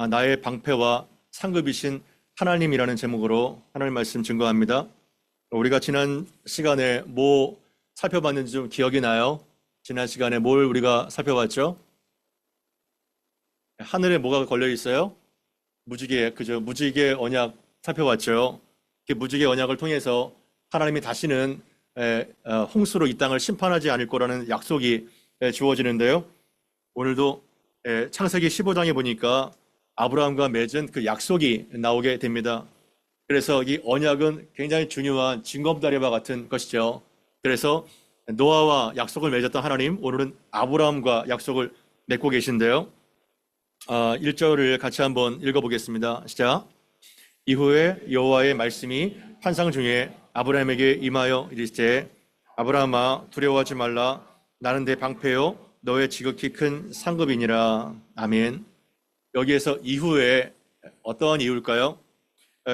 나의 방패와 상급이신 하나님이라는 제목으로 하나님 말씀 증거합니다. 우리가 지난 시간에 뭐 살펴봤는지 좀 기억이 나요? 지난 시간에 뭘 우리가 살펴봤죠? 하늘에 뭐가 걸려 있어요? 무지개, 그죠? 무지개 언약 살펴봤죠. 그 무지개 언약을 통해서 하나님이 다시는 홍수로 이 땅을 심판하지 않을 거라는 약속이 주어지는데요. 오늘도 창세기 15장에 보니까 아브라함과 맺은 그 약속이 나오게 됩니다. 그래서 이 언약은 굉장히 중요한 징검다리와 같은 것이죠. 그래서 노아와 약속을 맺었던 하나님, 오늘은 아브라함과 약속을 맺고 계신데요. 1절을 같이 한번 읽어보겠습니다. 시작. 이후에 여호와의 말씀이 환상 중에 아브라함에게 임하여 이르시되 아브라함아 두려워하지 말라. 나는 내 방패요 너의 지극히 큰 상급이니라. 아멘. 여기에서 이후에 어떠한 이유일까요?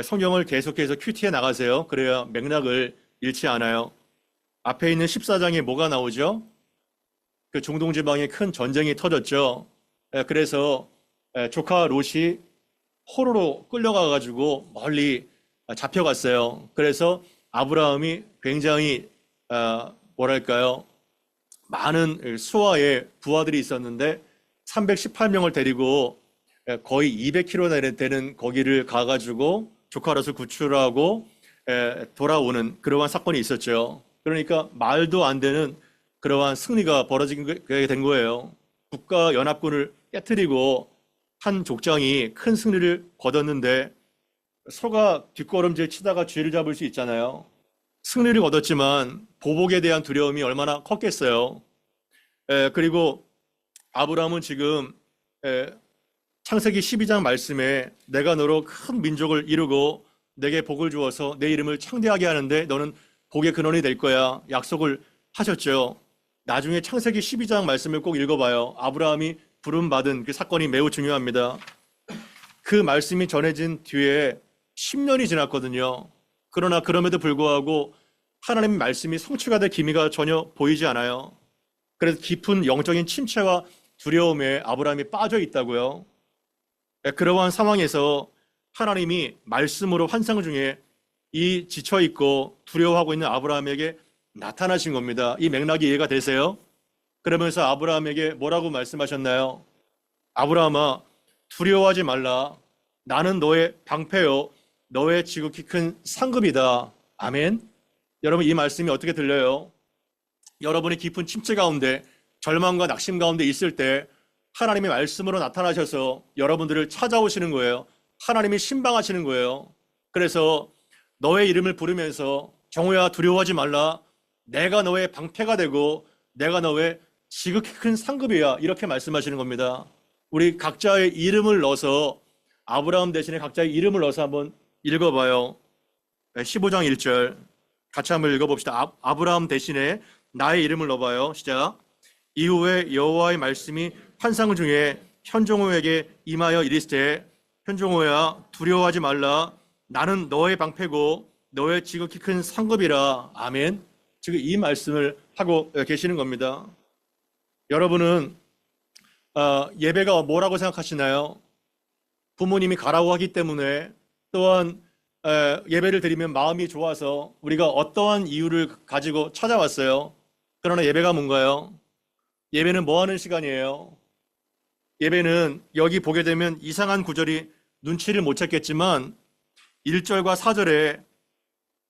성경을 계속해서 큐티해 나가세요. 그래야 맥락을 잃지 않아요. 앞에 있는 14장에 뭐가 나오죠? 그 중동 지방에 큰 전쟁이 터졌죠. 그래서 조카 롯이 포로로 끌려가가지고 멀리 잡혀갔어요. 그래서 아브라함이 굉장히 뭐랄까요? 많은 수하의 부하들이 있었는데 318명을 데리고 거의 200km 되는 거기를 가가지고 조카 롯을 구출하고 돌아오는 그러한 사건이 있었죠. 그러니까 말도 안 되는 그러한 승리가 벌어지게 된 거예요. 국가 연합군을 깨뜨리고 한 족장이 큰 승리를 거뒀는데 소가 뒷걸음질 치다가 쥐를 잡을 수 있잖아요. 승리를 거뒀지만 보복에 대한 두려움이 얼마나 컸겠어요. 그리고 아브라함은 지금 창세기 12장 말씀에 내가 너로 큰 민족을 이루고 내게 복을 주어서 내 이름을 창대하게 하는데 너는 복의 근원이 될 거야 약속을 하셨죠. 나중에 창세기 12장 말씀을 꼭 읽어봐요. 아브라함이 부름받은 그 사건이 매우 중요합니다. 그 말씀이 전해진 뒤에 10년이 지났거든요. 그러나 그럼에도 불구하고 하나님의 말씀이 성취가 될 기미가 전혀 보이지 않아요. 그래서 깊은 영적인 침체와 두려움에 아브라함이 빠져 있다고요. 그러한 상황에서 하나님이 말씀으로 환상 중에 이 지쳐있고 두려워하고 있는 아브라함에게 나타나신 겁니다. 이 맥락이 이해가 되세요? 그러면서 아브라함에게 뭐라고 말씀하셨나요? 아브라함아 두려워하지 말라. 나는 너의 방패요 너의 지극히 큰 상급이다. 아멘. 여러분 이 말씀이 어떻게 들려요? 여러분이 깊은 침체 가운데 절망과 낙심 가운데 있을 때 하나님의 말씀으로 나타나셔서 여러분들을 찾아오시는 거예요. 하나님이 신방하시는 거예요. 그래서 너의 이름을 부르면서 정우야 두려워하지 말라. 내가 너의 방패가 되고 내가 너의 지극히 큰 상급이야. 이렇게 말씀하시는 겁니다. 우리 각자의 이름을 넣어서 아브라함 대신에 각자의 이름을 넣어서 한번 읽어봐요. 15장 1절 같이 한번 읽어봅시다. 아브라함 대신에 나의 이름을 넣어봐요. 시작. 이후에 여호와의 말씀이 환상 중에 현종호에게 임하여 이르시되 현종호야 두려워하지 말라. 나는 너의 방패고 너의 지극히 큰 상급이라. 아멘. 지금 이 말씀을 하고 계시는 겁니다. 여러분은 예배가 뭐라고 생각하시나요? 부모님이 가라고 하기 때문에 또한 예배를 드리면 마음이 좋아서 우리가 어떠한 이유를 가지고 찾아왔어요. 그러나 예배가 뭔가요? 예배는 뭐 하는 시간이에요? 예배는 여기 보게 되면 이상한 구절이 눈치를 못 챘겠지만 1절과 4절에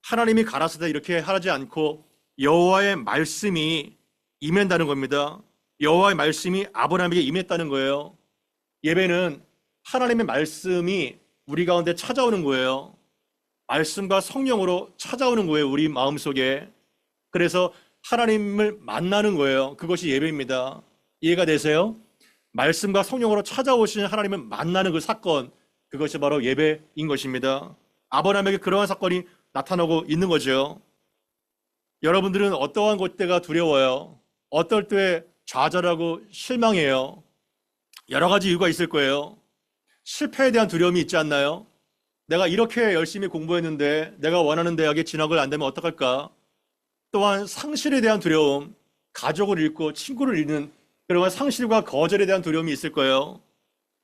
하나님이 가라사대 이렇게 하지 않고 여호와의 말씀이 임한다는 겁니다. 여호와의 말씀이 아브라함에게 임했다는 거예요. 예배는 하나님의 말씀이 우리 가운데 찾아오는 거예요. 말씀과 성령으로 찾아오는 거예요. 우리 마음속에. 그래서 하나님을 만나는 거예요. 그것이 예배입니다. 이해가 되세요? 말씀과 성령으로 찾아오시는 하나님을 만나는 그 사건, 그것이 바로 예배인 것입니다. 아브라함에게 그러한 사건이 나타나고 있는 거죠. 여러분들은 어떠한 때가 두려워요? 어떨 때 좌절하고 실망해요? 여러 가지 이유가 있을 거예요. 실패에 대한 두려움이 있지 않나요? 내가 이렇게 열심히 공부했는데 내가 원하는 대학에 진학을 안 되면 어떡할까? 또한 상실에 대한 두려움, 가족을 잃고 친구를 잃는 그러한 상실과 거절에 대한 두려움이 있을 거예요.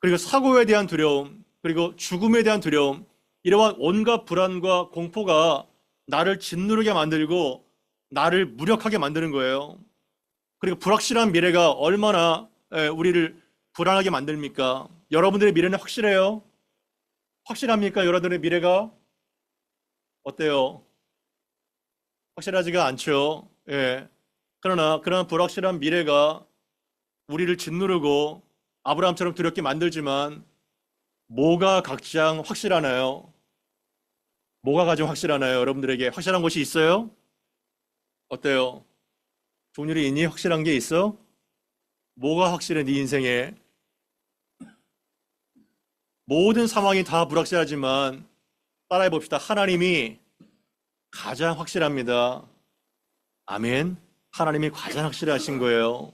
그리고 사고에 대한 두려움, 그리고 죽음에 대한 두려움, 이러한 온갖 불안과 공포가 나를 짓누르게 만들고 나를 무력하게 만드는 거예요. 그리고 불확실한 미래가 얼마나 우리를 불안하게 만듭니까? 여러분들의 미래는 확실해요? 확실합니까? 여러분들의 미래가? 어때요? 확실하지가 않죠. 예. 그러나 그런 불확실한 미래가 우리를 짓누르고 아브라함처럼 두렵게 만들지만 뭐가 가장 확실하나요? 뭐가 가장 확실하나요? 여러분들에게 확실한 것이 있어요? 어때요? 종률이 있니? 확실한 게 있어? 뭐가 확실해? 네 인생에 모든 상황이 다 불확실하지만 따라해 봅시다. 하나님이 가장 확실합니다. 아멘. 하나님이 가장 확실하신 거예요.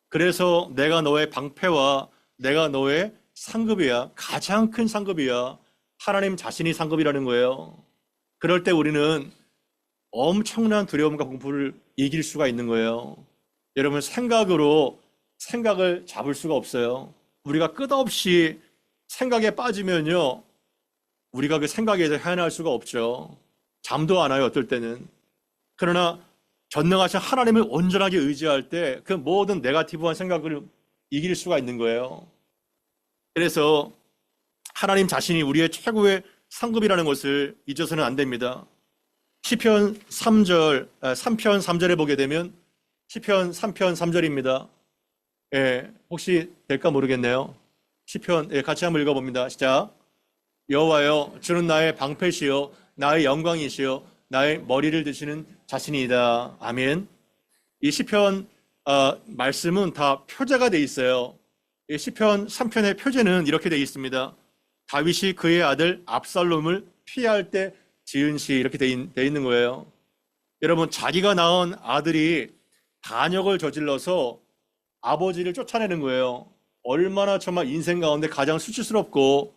그래서 내가 너의 방패와 내가 너의 상급이야. 가장 큰 상급이야. 하나님 자신이 상급이라는 거예요. 그럴 때 우리는 엄청난 두려움과 공포를 이길 수가 있는 거예요. 여러분, 생각으로 생각을 잡을 수가 없어요. 우리가 끝없이 생각에 빠지면요, 우리가 그 생각에서 헤어날 수가 없죠. 잠도 안 와요, 어떨 때는. 그러나 전능하신 하나님을 온전하게 의지할 때 그 모든 네거티브한 생각을 이길 수가 있는 거예요. 그래서 하나님 자신이 우리의 최고의 상급이라는 것을 잊어서는 안 됩니다. 시편 3편 3절에 보게 되면 시편 3편 3절입니다. 예, 혹시 될까 모르겠네요. 시편, 예, 같이 한번 읽어봅니다. 시작. 여호와여, 주는 나의 방패시요 나의 영광이시요 나의 머리를 드시는 자신이다. 아멘. 이 시편 말씀은 다 표제가 돼 있어요. 이 시편 3편의 표제는 이렇게 돼 있습니다. 다윗이 그의 아들 압살롬을 피할 때 지은 시, 이렇게 돼 있는 거예요. 여러분, 자기가 낳은 아들이 반역을 저질러서 아버지를 쫓아내는 거예요. 얼마나 정말 인생 가운데 가장 수치스럽고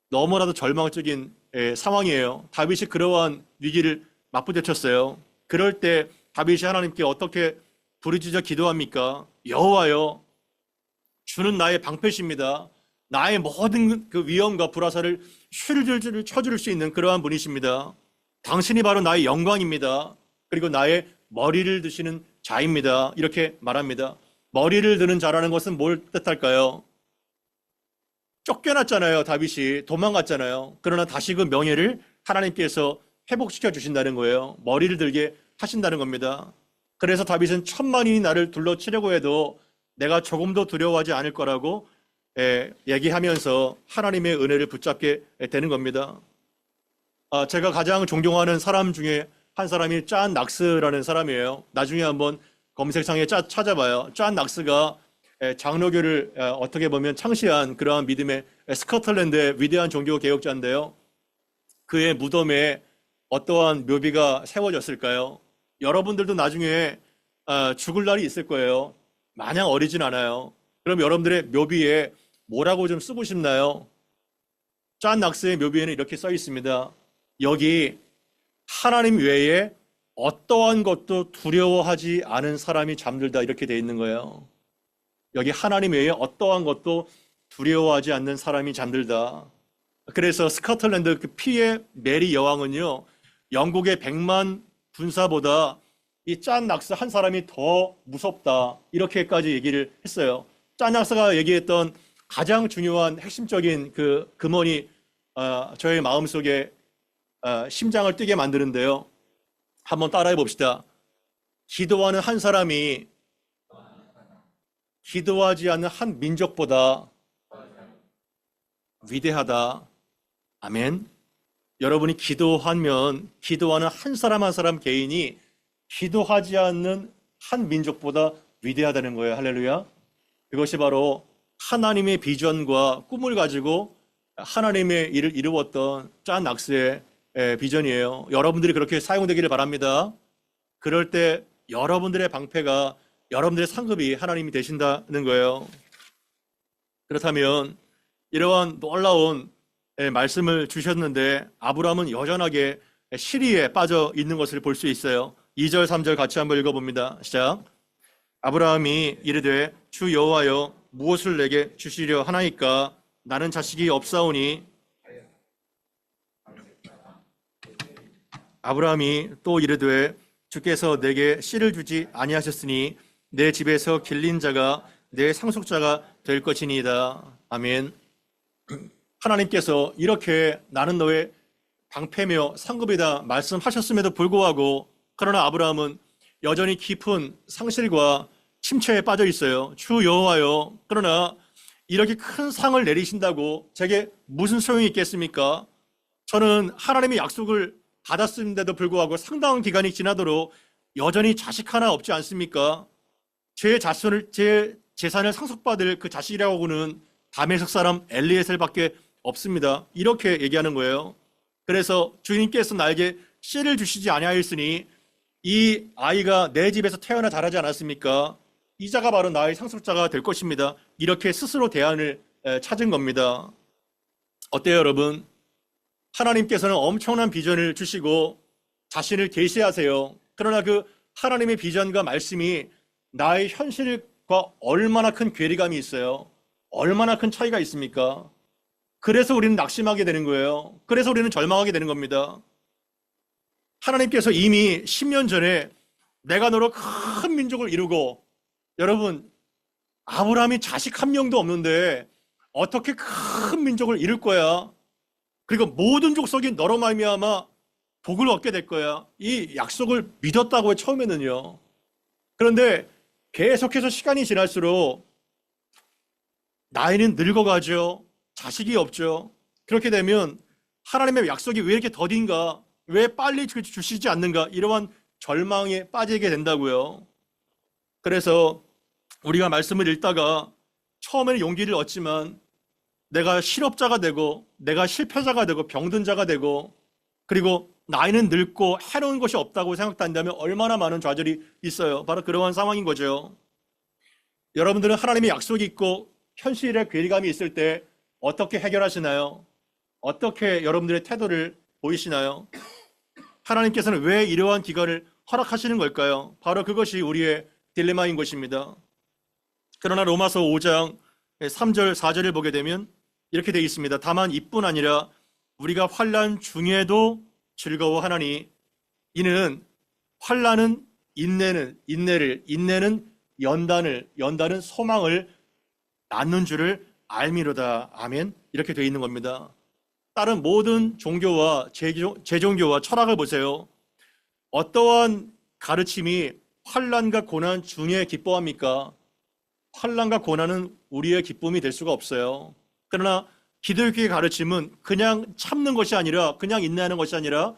너무나도 절망적인 상황이에요. 다윗이 그러한 위기를 맞부딪혔어요. 그럴 때 다윗이 하나님께 어떻게 부르짖어 기도합니까? 여호와여, 주는 나의 방패십니다. 나의 모든 그 위험과 불화살을 쉴줄 쳐줄 수 있는 그러한 분이십니다. 당신이 바로 나의 영광입니다. 그리고 나의 머리를 드시는 자입니다. 이렇게 말합니다. 머리를 드는 자라는 것은 뭘 뜻할까요? 쫓겨났잖아요. 다윗이 도망갔잖아요. 그러나 다시 그 명예를 하나님께서 회복시켜 주신다는 거예요. 머리를 들게 하신다는 겁니다. 그래서 다윗은 천만인이 나를 둘러치려고 해도 내가 조금도 두려워하지 않을 거라고 얘기하면서 하나님의 은혜를 붙잡게 되는 겁니다. 제가 가장 존경하는 사람 중에 한 사람이 짠 낙스라는 사람이에요. 나중에 한번 검색창에 찾아봐요. 짠 낙스가 장로교를 어떻게 보면 창시한 그러한 믿음의 스코틀랜드의 위대한 종교 개혁자인데요. 그의 무덤에 어떠한 묘비가 세워졌을까요? 여러분들도 나중에 죽을 날이 있을 거예요. 마냥 어리진 않아요. 그럼 여러분들의 묘비에 뭐라고 좀 쓰고 싶나요? 짠 낙스의 묘비에는 이렇게 써 있습니다. 여기 하나님 외에 어떠한 것도 두려워하지 않은 사람이 잠들다, 이렇게 돼 있는 거예요. 여기 하나님 외에 어떠한 것도 두려워하지 않는 사람이 잠들다. 그래서 스코틀랜드 그 피의 메리 여왕은요, 영국의 100만 군사보다 이 짠 낙스 한 사람이 더 무섭다, 이렇게까지 얘기를 했어요. 짠 낙스가 얘기했던 가장 중요한 핵심적인 그 금언이 저의 마음속에 심장을 뛰게 만드는데요. 한번 따라해 봅시다. 기도하는 한 사람이 기도하지 않는 한 민족보다 위대하다. 아멘. 여러분이 기도하면 기도하는 한 사람 한 사람 개인이 기도하지 않는 한 민족보다 위대하다는 거예요. 할렐루야. 그것이 바로 하나님의 비전과 꿈을 가지고 하나님의 일을 이루었던 짠 낙스의 비전이에요. 여러분들이 그렇게 사용되기를 바랍니다. 그럴 때 여러분들의 방패가, 여러분들의 상급이 하나님이 되신다는 거예요. 그렇다면 이러한 놀라운 말씀을 주셨는데 아브라함은 여전하게 시리에 빠져 있는 것을 볼 수 있어요. 2절 3절 같이 한번 읽어봅니다. 시작. 아브라함이 이르되 주 여호와여 무엇을 내게 주시려 하나이까? 나는 자식이 없사오니 아브라함이 또 이르되 주께서 내게 씨를 주지 아니하셨으니 내 집에서 길린 자가 내 상속자가 될 것이니이다. 아멘. 하나님께서 이렇게 나는 너의 방패며 상급이다 말씀하셨음에도 불구하고 그러나 아브라함은 여전히 깊은 상실과 침체에 빠져 있어요. 주 여호와여, 그러나 이렇게 큰 상을 내리신다고 제게 무슨 소용이 있겠습니까? 저는 하나님의 약속을 받았음에도 불구하고 상당한 기간이 지나도록 여전히 자식 하나 없지 않습니까? 제 재산을 상속받을 그 자식이라고는 다메섹 사람 엘리에셀밖에 없습니다. 이렇게 얘기하는 거예요. 그래서 주님께서 나에게 씨를 주시지 아니하였으니 이 아이가 내 집에서 태어나 자라지 않았습니까? 이 자가 바로 나의 상속자가 될 것입니다. 이렇게 스스로 대안을 찾은 겁니다. 어때요, 여러분? 하나님께서는 엄청난 비전을 주시고 자신을 계시하세요. 그러나 그 하나님의 비전과 말씀이 나의 현실과 얼마나 큰 괴리감이 있어요. 얼마나 큰 차이가 있습니까? 그래서 우리는 낙심하게 되는 거예요. 그래서 우리는 절망하게 되는 겁니다. 하나님께서 이미 10년 전에 내가 너로 큰 민족을 이루고, 여러분, 아브라함이 자식 한 명도 없는데 어떻게 큰 민족을 이룰 거야? 그리고 모든 족속이 너로 말미암아 복을 얻게 될 거야. 이 약속을 믿었다고요, 처음에는요. 그런데 계속해서 시간이 지날수록 나이는 늙어가죠. 자식이 없죠. 그렇게 되면 하나님의 약속이 왜 이렇게 더딘가? 왜 빨리 주시지 않는가? 이러한 절망에 빠지게 된다고요. 그래서 우리가 말씀을 읽다가 처음에는 용기를 얻지만 내가 실업자가 되고 내가 실패자가 되고 병든 자가 되고 그리고 나이는 늙고 해로운 것이 없다고 생각한다면 얼마나 많은 좌절이 있어요. 바로 그러한 상황인 거죠. 여러분들은 하나님의 약속이 있고 현실의 괴리감이 있을 때 어떻게 해결하시나요? 어떻게 여러분들의 태도를 보이시나요? 하나님께서는 왜 이러한 기간을 허락하시는 걸까요? 바로 그것이 우리의 딜레마인 것입니다. 그러나 로마서 5장 3절 4절을 보게 되면 이렇게 되어 있습니다. 다만 이뿐 아니라 우리가 환난 중에도 즐거워하나니 이는 환난은 인내는 연단은 소망을 낳는 줄을 알미로다. 아멘. 이렇게 되어 있는 겁니다. 다른 모든 종교와 제종교와 철학을 보세요. 어떠한 가르침이 환난과 고난 중에 기뻐합니까? 환난과 고난은 우리의 기쁨이 될 수가 없어요. 그러나 기독교의 가르침은 그냥 참는 것이 아니라 그냥 인내하는 것이 아니라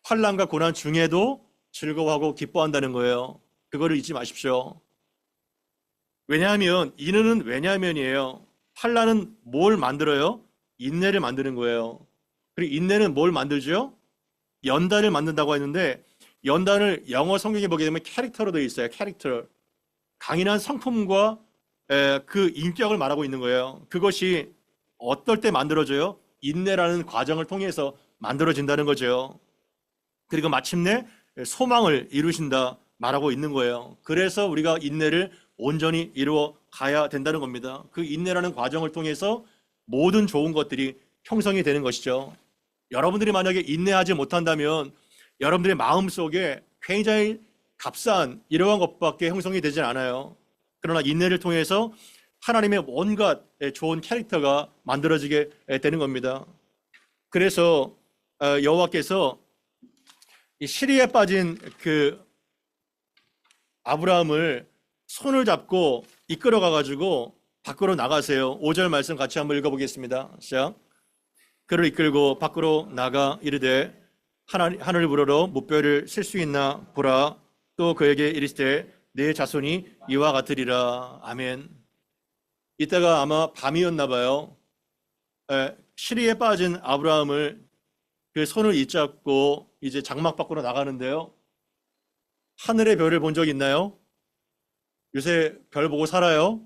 환난과 고난 중에도 즐거워하고 기뻐한다는 거예요. 그거를 잊지 마십시오. 왜냐하면 인내는 왜냐하면이에요. 환난은 뭘 만들어요? 인내를 만드는 거예요. 그리고 인내는 뭘 만들죠? 연단을 만든다고 했는데 연단을 영어 성경에 보게 되면 캐릭터로 되어 있어요. 캐릭터. 강인한 성품과 그 인격을 말하고 있는 거예요. 그것이 어떨 때 만들어져요? 인내라는 과정을 통해서 만들어진다는 거죠. 그리고 마침내 소망을 이루신다 말하고 있는 거예요. 그래서 우리가 인내를 온전히 이루어 가야 된다는 겁니다. 그 인내라는 과정을 통해서 모든 좋은 것들이 형성이 되는 것이죠. 여러분들이 만약에 인내하지 못한다면 여러분들의 마음속에 굉장히 값싼 이러한 것밖에 형성이 되지 않아요. 그러나 인내를 통해서 하나님의 온갖 좋은 캐릭터가 만들어지게 되는 겁니다. 그래서 여호와께서 시리에 빠진 그 아브라함을 손을 잡고 이끌어 가가지고 밖으로 나가세요. 5절 말씀 같이 한번 읽어보겠습니다. 시작. 그를 이끌고 밖으로 나가 이르되 하늘을 우러러 무뼈를 셀 수 있나 보라. 또 그에게 이르시되 내 자손이 이와 같으리라. 아멘. 이때가 아마 밤이었나 봐요. 시리에 빠진 아브라함을 그 손을 이잡고 이제 장막 밖으로 나가는데요. 하늘의 별을 본 적 있나요? 요새 별 보고 살아요?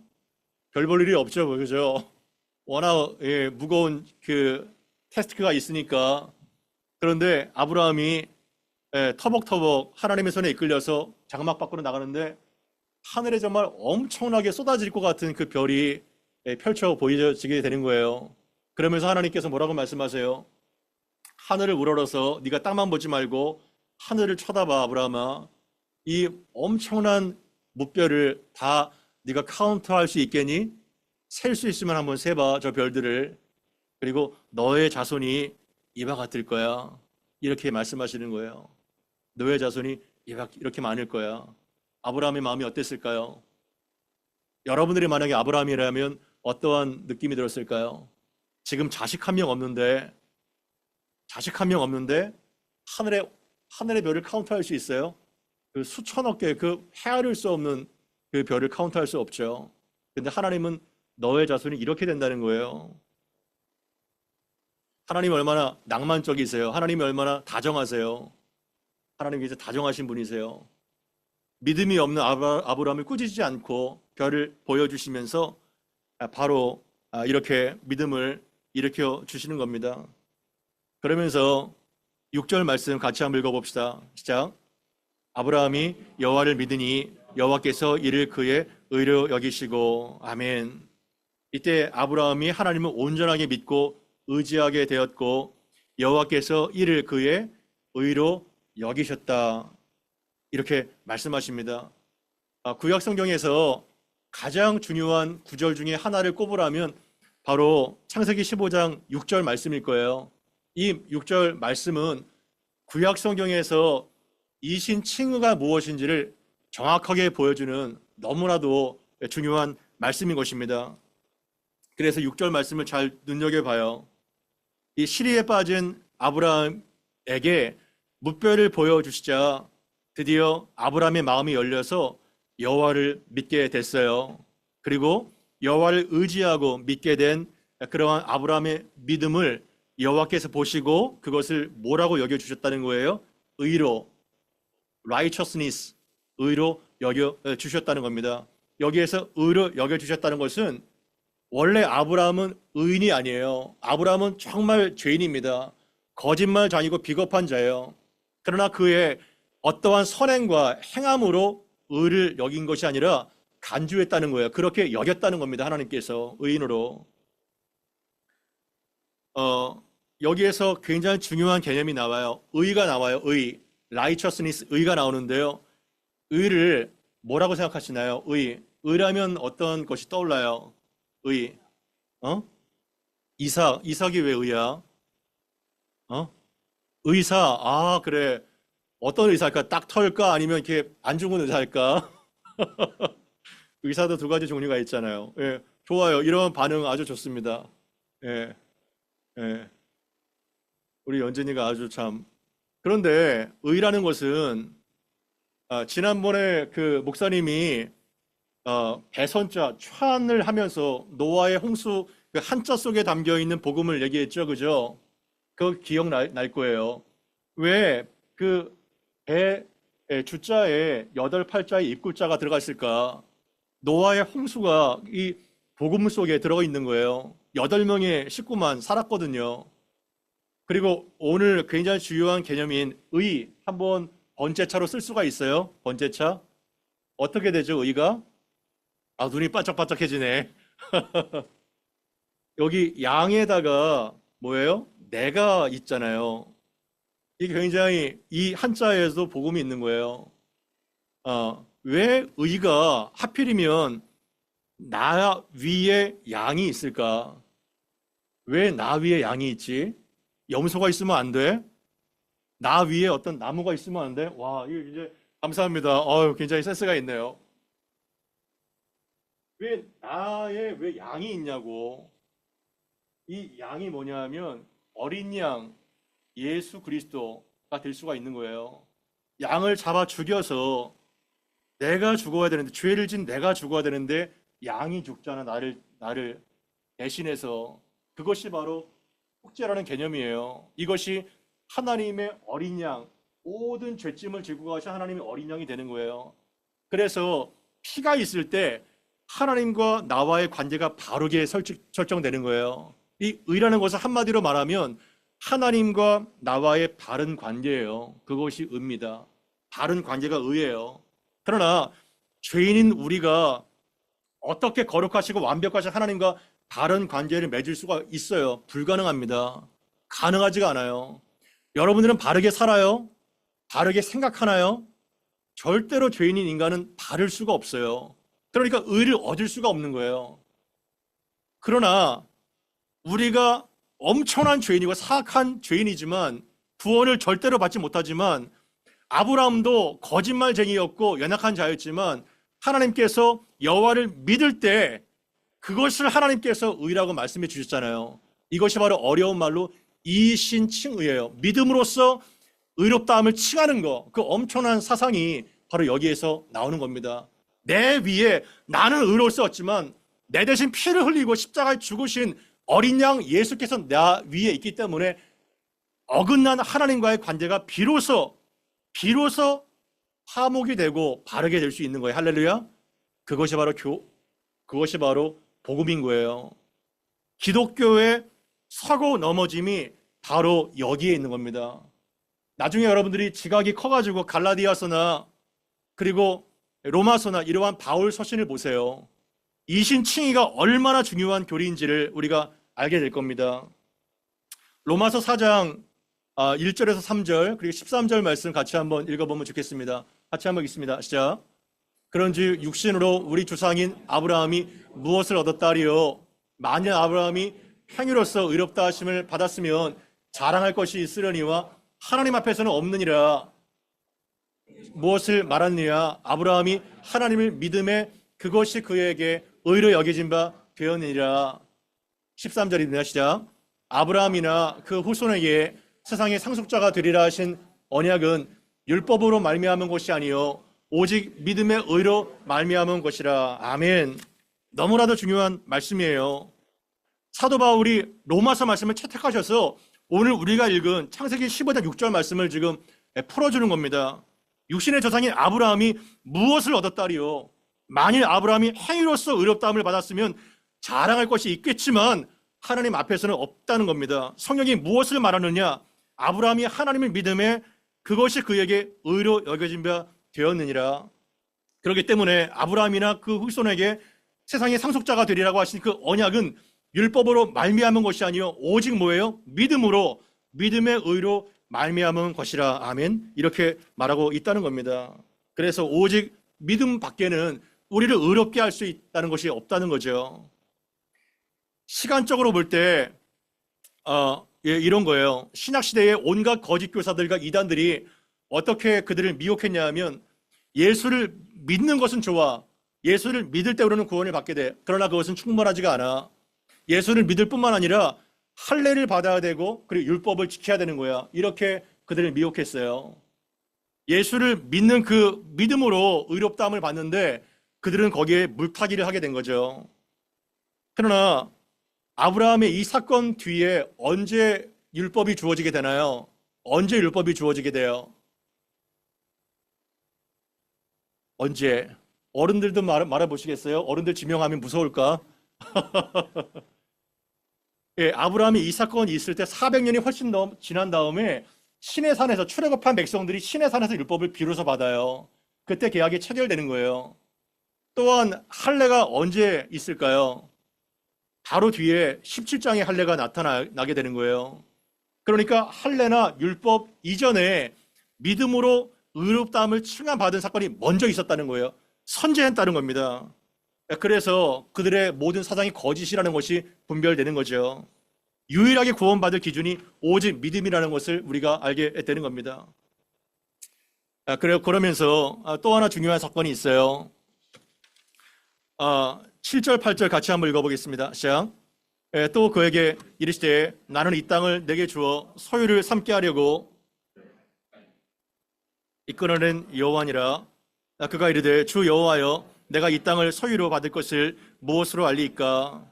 별 볼 일이 없죠, 그죠? 워낙 무거운 그 테스트가 있으니까. 그런데 아브라함이 터벅터벅 하나님의 손에 이끌려서 장막 밖으로 나가는데 하늘에 정말 엄청나게 쏟아질 것 같은 그 별이 펼쳐 보여지게 되는 거예요. 그러면서 하나님께서 뭐라고 말씀하세요? 하늘을 우러러서 네가 땅만 보지 말고 하늘을 쳐다봐, 아브라함아. 이 엄청난 무별을 다 네가 카운트할 수 있겠니? 셀 수 있으면 한번 세봐, 저 별들을. 그리고 너의 자손이 이와 같을 거야. 이렇게 말씀하시는 거예요. 너의 자손이 이렇게 많을 거야. 아브라함의 마음이 어땠을까요? 여러분들이 만약에 아브라함이라면 어떠한 느낌이 들었을까요? 지금 자식 한 명 없는데 하늘의 별을 카운트할 수 있어요? 그 수천억 개, 그 헤아릴 수 없는 그 별을 카운트할 수 없죠. 근데 하나님은 너의 자손이 이렇게 된다는 거예요. 하나님이 얼마나 낭만적이세요? 하나님이 얼마나 다정하세요? 하나님이 이제 다정하신 분이세요. 믿음이 없는 아브라함을 꾸짖지 않고 별을 보여주시면서 바로 이렇게 믿음을 일으켜 주시는 겁니다. 그러면서 6절 말씀 같이 한번 읽어봅시다. 시작. 아브라함이 여호와를 믿으니 여호와께서 이를 그의 의로 여기시고. 아멘. 이때 아브라함이 하나님을 온전하게 믿고 의지하게 되었고 여호와께서 이를 그의 의로 여기셨다. 이렇게 말씀하십니다. 구약 성경에서 가장 중요한 구절 중에 하나를 꼽으라면 바로 창세기 15장 6절 말씀일 거예요. 이 6절 말씀은 구약 성경에서 이신 칭의가 무엇인지를 정확하게 보여주는 너무나도 중요한 말씀인 것입니다. 그래서 6절 말씀을 잘 눈여겨봐요. 이 시리에 빠진 아브라함에게 무뼈를 보여주시자 드디어 아브라함의 마음이 열려서 여호와를 믿게 됐어요. 그리고 여호와를 의지하고 믿게 된 그러한 아브라함의 믿음을 여호와께서 보시고 그것을 뭐라고 여겨주셨다는 거예요? 의로, righteousness, 의로 여겨주셨다는 겁니다. 여기에서 의로 여겨주셨다는 것은 원래 아브라함은 의인이 아니에요. 아브라함은 정말 죄인입니다. 거짓말자이고 비겁한 자예요. 그러나 그의 어떠한 선행과 행함으로 의를 여긴 것이 아니라 간주했다는 거예요. 그렇게 여겼다는 겁니다. 하나님께서 의인으로. 여기에서 굉장히 중요한 개념이 나와요. 의가 나와요. 의, righteousness, 의가 나오는데요. 의를 뭐라고 생각하시나요? 의라면 어떤 것이 떠올라요? 의, 이삭이 왜 의야? 의사, 그래. 어떤 의사일까? 닥터일까? 아니면 이렇게 안 죽은 의사일까? 의사도 두 가지 종류가 있잖아요. 예, 좋아요. 이런 반응 아주 좋습니다. 예, 예. 우리 연진이가 아주 참. 그런데 의라는 것은 지난번에 그 목사님이 배선자 찬을 하면서 노아의 홍수 그 한자 속에 담겨 있는 복음을 얘기했죠, 그죠? 그거 기억날 거예요. 왜 그 배 주자에 8팔자의 입구자가 들어가 있을까? 노아의 홍수가 이 복음 속에 들어가 있는 거예요. 8명의 식구만 살았거든요. 그리고 오늘 굉장히 중요한 개념인 의 한번 번째차로 쓸 수가 있어요. 번째차. 어떻게 되죠, 의가? 눈이 반짝반짝해지네. 여기 양에다가 뭐예요? 내가 있잖아요. 이게 굉장히 이 한자에도 복음이 있는 거예요. 왜 의가 하필이면 나 위에 양이 있을까? 왜 나 위에 양이 있지? 염소가 있으면 안 돼? 나 위에 어떤 나무가 있으면 안 돼? 와, 이거 이제 감사합니다. 굉장히 센스가 있네요. 왜 양이 있냐고. 이 양이 뭐냐면 어린 양 예수 그리스도가 될 수가 있는 거예요. 양을 잡아 죽여서 내가 죽어야 되는데 죄를 진 내가 죽어야 되는데 양이 죽잖아. 나를 대신해서. 그것이 바로 속죄라는 개념이에요. 이것이 하나님의 어린 양, 모든 죄짐을 지고 가신 하나님의 어린 양이 되는 거예요. 그래서 피가 있을 때 하나님과 나와의 관계가 바르게 설정되는 거예요. 이 의라는 것은 한마디로 말하면 하나님과 나와의 바른 관계예요. 그것이 의입니다. 바른 관계가 의예요. 그러나 죄인인 우리가 어떻게 거룩하시고 완벽하신 하나님과 다른 관계를 맺을 수가 있어요? 불가능합니다. 가능하지가 않아요. 여러분들은 바르게 살아요? 바르게 생각하나요? 절대로 죄인인 인간은 바를 수가 없어요. 그러니까 의를 얻을 수가 없는 거예요. 그러나 우리가 엄청난 죄인이고 사악한 죄인이지만 구원을 절대로 받지 못하지만 아브라함도 거짓말쟁이였고 연약한 자였지만 하나님께서 여호와를 믿을 때 그것을 하나님께서 의라고 말씀해 주셨잖아요. 이것이 바로 어려운 말로 이신칭의예요. 믿음으로써 의롭다함을 칭하는 거, 그 엄청난 사상이 바로 여기에서 나오는 겁니다. 내 위에 나는 의로웠었지만 내 대신 피를 흘리고 십자가에 죽으신 어린 양 예수께서 나 위에 있기 때문에 어긋난 하나님과의 관계가 비로소 화목이 되고 바르게 될 수 있는 거예요. 할렐루야. 그것이 바로 복음인 거예요. 기독교의 서고 넘어짐이 바로 여기에 있는 겁니다. 나중에 여러분들이 지각이 커가지고 갈라디아서나 그리고 로마서나 이러한 바울 서신을 보세요. 이신칭의가 얼마나 중요한 교리인지를 우리가 알게 될 겁니다. 로마서 4장 1절에서 3절 그리고 13절 말씀 같이 한번 읽어보면 좋겠습니다. 같이 한번 읽습니다. 시작. 그런즉 육신으로 우리 조상인 아브라함이 무엇을 얻었다 하리요? 만일 아브라함이 행위로서 의롭다 하심을 받았으면 자랑할 것이 있으려니와 하나님 앞에서는 없느니라. 무엇을 말하느냐? 아브라함이 하나님을 믿음에 그것이 그에게 의로 여겨진 바 되었느니라. 13절입니다. 시작. 아브라함이나 그 후손에게 세상의 상속자가 되리라 하신 언약은 율법으로 말미암은 것이 아니요 오직 믿음의 의로 말미암은 것이라. 아멘. 너무나도 중요한 말씀이에요. 사도 바울이 로마서 말씀을 채택하셔서 오늘 우리가 읽은 창세기 15장 6절 말씀을 지금 풀어주는 겁니다. 육신의 조상인 아브라함이 무엇을 얻었다리요? 만일 아브라함이 행위로서 의롭다함을 받았으면 자랑할 것이 있겠지만 하나님 앞에서는 없다는 겁니다. 성경이 무엇을 말하느냐? 아브라함이 하나님을 믿음에 그것이 그에게 의로 여겨진 바 되었느니라. 그렇기 때문에 아브라함이나 그 후손에게 세상의 상속자가 되리라고 하신 그 언약은 율법으로 말미암은 것이 아니요 오직 뭐예요? 믿음으로 믿음의 의로 말미암은 것이라. 아멘. 이렇게 말하고 있다는 겁니다. 그래서 오직 믿음 밖에는 우리를 의롭게 할 수 있다는 것이 없다는 거죠. 시간적으로 볼 때 이런 거예요. 신약시대의 온갖 거짓 교사들과 이단들이 어떻게 그들을 미혹했냐 하면 예수를 믿는 것은 좋아. 예수를 믿을 때 우리는 구원을 받게 돼. 그러나 그것은 충분하지가 않아. 예수를 믿을 뿐만 아니라 할례를 받아야 되고 그리고 율법을 지켜야 되는 거야. 이렇게 그들을 미혹했어요. 예수를 믿는 그 믿음으로 의롭다함을 받는데 그들은 거기에 물타기를 하게 된 거죠. 그러나 아브라함의 이 사건 뒤에 언제 율법이 주어지게 되나요? 언제 율법이 주어지게 돼요? 언제? 어른들도 말해보시겠어요? 어른들 지명하면 무서울까? 예, 아브라함이 이 사건이 있을 때 400년이 훨씬 지난 다음에 시내산에서 출애굽한 백성들이 시내산에서 율법을 비로소 받아요. 그때 계약이 체결되는 거예요. 또한 할례가 언제 있을까요? 바로 뒤에 17장의 할례가 나타나게 되는 거예요. 그러니까 할례나 율법 이전에 믿음으로 의롭다함을 칭함받은 사건이 먼저 있었다는 거예요. 선제했다는 겁니다. 그래서 그들의 모든 사상이 거짓이라는 것이 분별되는 거죠. 유일하게 구원받을 기준이 오직 믿음이라는 것을 우리가 알게 되는 겁니다. 그러면서 또 하나 중요한 사건이 있어요. 7절, 8절 같이 한번 읽어보겠습니다. 시작. 또 그에게 이르시되 나는 이 땅을 내게 주어 소유를 삼게 하려고 이끌어낸 여호와니라. 그가 이르되 주 여호와여 내가 이 땅을 소유로 받을 것을 무엇으로 알리이까?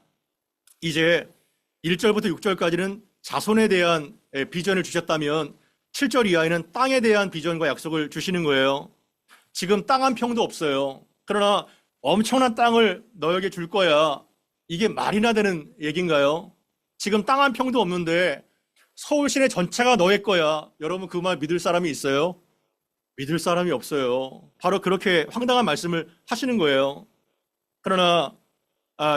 이제 1절부터 6절까지는 자손에 대한 비전을 주셨다면 7절 이하에는 땅에 대한 비전과 약속을 주시는 거예요. 지금 땅 한 평도 없어요. 그러나 엄청난 땅을 너에게 줄 거야. 이게 말이나 되는 얘기인가요? 지금 땅 한 평도 없는데 서울 시내 전체가 너의 거야. 여러분 그 말 믿을 사람이 있어요? 믿을 사람이 없어요. 바로 그렇게 황당한 말씀을 하시는 거예요. 그러나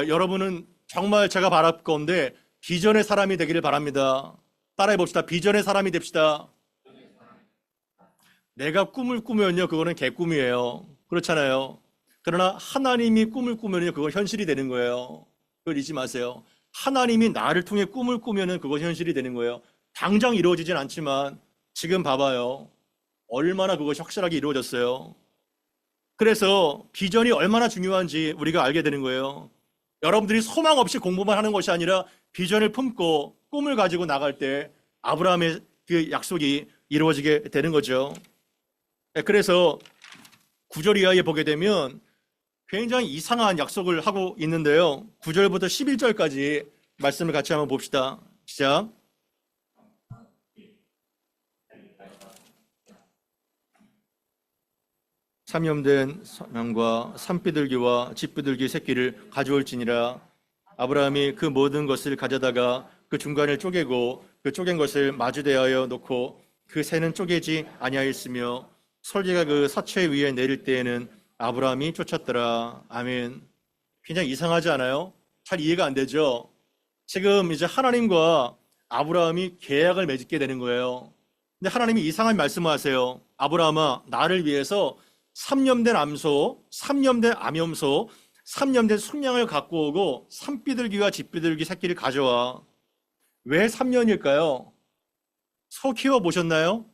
여러분은 정말 제가 바랄 건데 비전의 사람이 되기를 바랍니다. 따라해 봅시다. 비전의 사람이 됩시다. 내가 꿈을 꾸면요, 그거는 개꿈이에요. 그렇잖아요. 그러나 하나님이 꿈을 꾸면요, 그건 현실이 되는 거예요. 그걸 잊지 마세요. 하나님이 나를 통해 꿈을 꾸면은 그건 현실이 되는 거예요. 당장 이루어지진 않지만 지금 봐봐요. 얼마나 그것이 확실하게 이루어졌어요. 그래서 비전이 얼마나 중요한지 우리가 알게 되는 거예요. 여러분들이 소망 없이 공부만 하는 것이 아니라 비전을 품고 꿈을 가지고 나갈 때 아브라함의 그 약속이 이루어지게 되는 거죠. 그래서 9절 이하에 보게 되면 굉장히 이상한 약속을 하고 있는데요. 9절부터 11절까지 말씀을 같이 한번 봅시다. 시작. 삼염된 양과 산비둘기와 집비둘기 새끼를 가져올지니라. 아브라함이 그 모든 것을 가져다가 그 중간을 쪼개고 그 쪼갠 것을 마주대하여 놓고 그 새는 쪼개지 아니하였으며 설계가 그 사체 위에 내릴 때에는 아브라함이 쫓았더라. 아멘. 굉장히 이상하지 않아요? 잘 이해가 안 되죠? 지금 이제 하나님과 아브라함이 계약을 맺게 되는 거예요. 근데 하나님이 이상한 말씀을 하세요. 아브라함아, 나를 위해서 3년 된 암소, 3년 된 암염소, 3년 된 순양을 갖고 오고 산비둘기와 집비둘기 새끼를 가져와. 왜 3년일까요? 소 키워 보셨나요?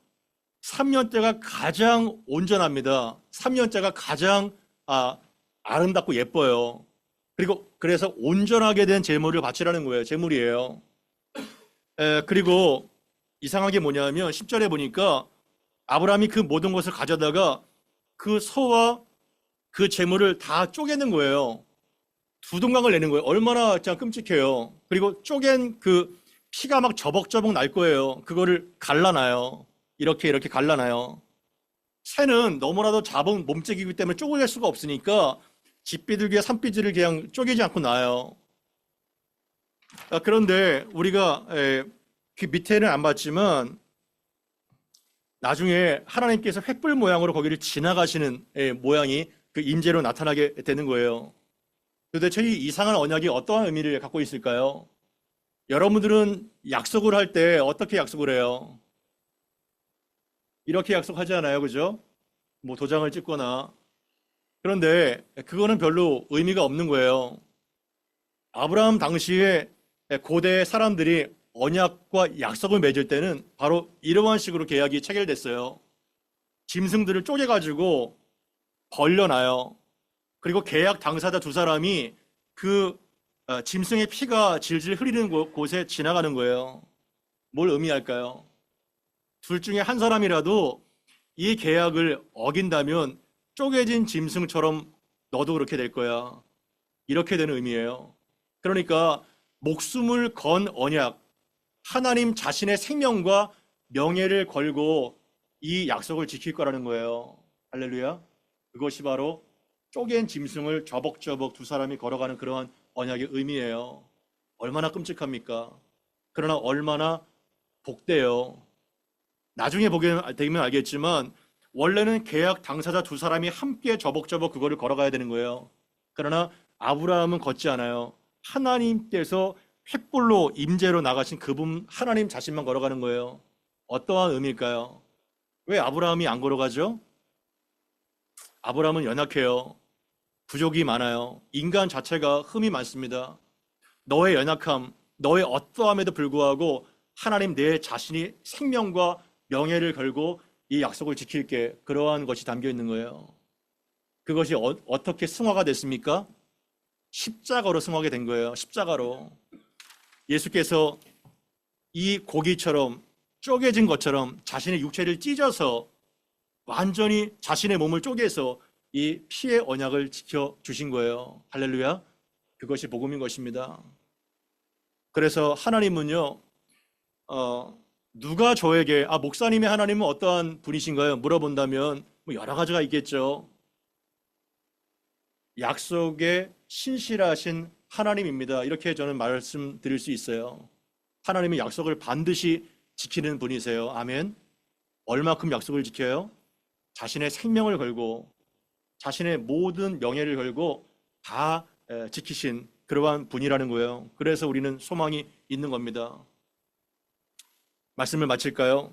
3년 때가 가장 온전합니다. 3년 때가 가장 아름답고 예뻐요. 그래서 온전하게 된 제물을 바치라는 거예요. 제물이에요. 그리고 이상한 게 뭐냐면 10절에 보니까 아브라함이 그 모든 것을 가져다가 그 소와 그 제물을 다 쪼개는 거예요. 두 동강을 내는 거예요. 얼마나 참 끔찍해요. 그리고 쪼갠 그 피가 막 저벅저벅 날 거예요. 그거를 갈라놔요. 이렇게 갈라놔요. 새는 너무나도 작은 몸집이기 때문에 쪼개낼 수가 없으니까 집비둘기와 산비둘기를 그냥 쪼개지 않고 놔요. 그런데 우리가 그 밑에는 안 봤지만 나중에 하나님께서 횃불 모양으로 거기를 지나가시는 모양이 그 임재로 나타나게 되는 거예요. 도대체 이 이상한 언약이 어떠한 의미를 갖고 있을까요? 여러분들은 약속을 할 때 어떻게 약속을 해요? 이렇게 약속하지 않아요, 그죠? 뭐 도장을 찍거나. 그런데 그거는 별로 의미가 없는 거예요. 아브라함 당시에 고대 사람들이 언약과 약속을 맺을 때는 바로 이러한 식으로 계약이 체결됐어요. 짐승들을 쪼개가지고 벌려놔요. 그리고 계약 당사자 두 사람이 그 짐승의 피가 질질 흐르는 곳에 지나가는 거예요. 뭘 의미할까요? 둘 중에 한 사람이라도 이 계약을 어긴다면 쪼개진 짐승처럼 너도 그렇게 될 거야. 이렇게 되는 의미예요. 그러니까 목숨을 건 언약, 하나님 자신의 생명과 명예를 걸고 이 약속을 지킬 거라는 거예요. 할렐루야. 그것이 바로 쪼갠 짐승을 저벅저벅 두 사람이 걸어가는 그러한 언약의 의미예요. 얼마나 끔찍합니까? 그러나 얼마나 복돼요. 나중에 보게 되면 알겠지만 원래는 계약 당사자 두 사람이 함께 저벅저벅 그거를 걸어가야 되는 거예요. 그러나 아브라함은 걷지 않아요. 하나님께서 횃불로 임재로 나가신 그분 하나님 자신만 걸어가는 거예요. 어떠한 의미일까요? 왜 아브라함이 안 걸어가죠? 아브라함은 연약해요. 부족이 많아요. 인간 자체가 흠이 많습니다. 너의 연약함, 너의 어떠함에도 불구하고 하나님 내 자신이 생명과 명예를 걸고 이 약속을 지킬게, 그러한 것이 담겨 있는 거예요. 그것이 어떻게 승화가 됐습니까? 십자가로 승화가 된 거예요. 십자가로. 예수께서 이 고기처럼 쪼개진 것처럼 자신의 육체를 찢어서 완전히 자신의 몸을 쪼개서 이 피의 언약을 지켜주신 거예요. 할렐루야. 그것이 복음인 것입니다. 그래서 하나님은요, 누가 저에게 목사님의 하나님은 어떠한 분이신가요? 물어본다면 뭐 여러 가지가 있겠죠. 약속에 신실하신 하나님입니다. 이렇게 저는 말씀드릴 수 있어요. 하나님은 약속을 반드시 지키는 분이세요. 아멘. 얼마큼 약속을 지켜요? 자신의 생명을 걸고 자신의 모든 명예를 걸고 다 지키신 그러한 분이라는 거예요. 그래서 우리는 소망이 있는 겁니다. 말씀을 마칠까요?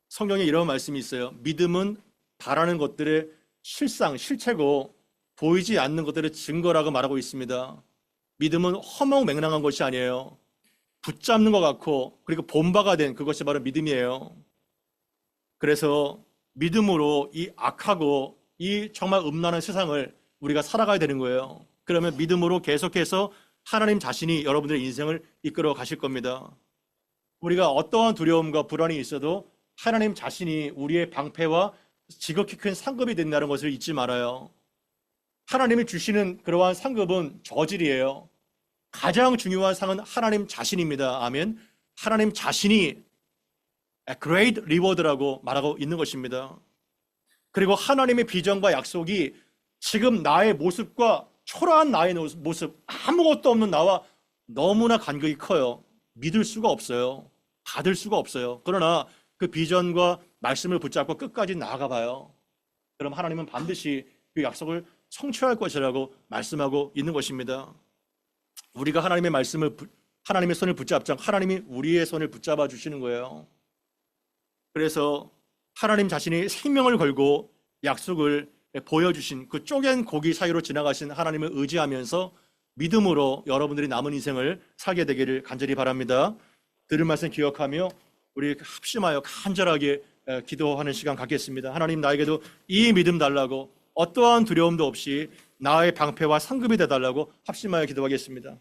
성경에 이런 말씀이 있어요. 믿음은 바라는 것들의 실체고 보이지 않는 것들의 증거라고 말하고 있습니다. 믿음은 허망맹랑한 것이 아니에요. 붙잡는 것 같고 그리고 본바가 된 그것이 바로 믿음이에요. 그래서 믿음으로 이 악하고 이 정말 음란한 세상을 우리가 살아가야 되는 거예요. 그러면 믿음으로 계속해서 하나님 자신이 여러분들의 인생을 이끌어 가실 겁니다. 우리가 어떠한 두려움과 불안이 있어도 하나님 자신이 우리의 방패와 지극히 큰 상급이 된다는 것을 잊지 말아요. 하나님이 주시는 그러한 상급은 저질이에요. 가장 중요한 상은 하나님 자신입니다. 아멘. 하나님 자신이 a great reward라고 말하고 있는 것입니다. 그리고 하나님의 비전과 약속이 지금 나의 모습과 초라한 나의 모습, 아무것도 없는 나와 너무나 간극이 커요. 믿을 수가 없어요. 받을 수가 없어요. 그러나 그 비전과 말씀을 붙잡고 끝까지 나아가 봐요. 그럼 하나님은 반드시 그 약속을 성취할 것이라고 말씀하고 있는 것입니다. 우리가 하나님의 손을 붙잡자 하나님이 우리의 손을 붙잡아 주시는 거예요. 그래서 하나님 자신이 생명을 걸고 약속을 보여주신 그 쪼갠 고기 사이로 지나가신 하나님을 의지하면서 믿음으로 여러분들이 남은 인생을 살게 되기를 간절히 바랍니다. 들은 말씀 기억하며 우리 합심하여 간절하게 기도하는 시간 갖겠습니다. 하나님, 나에게도 이 믿음 달라고 어떠한 두려움도 없이 나의 방패와 상급이 되달라고 합심하여 기도하겠습니다.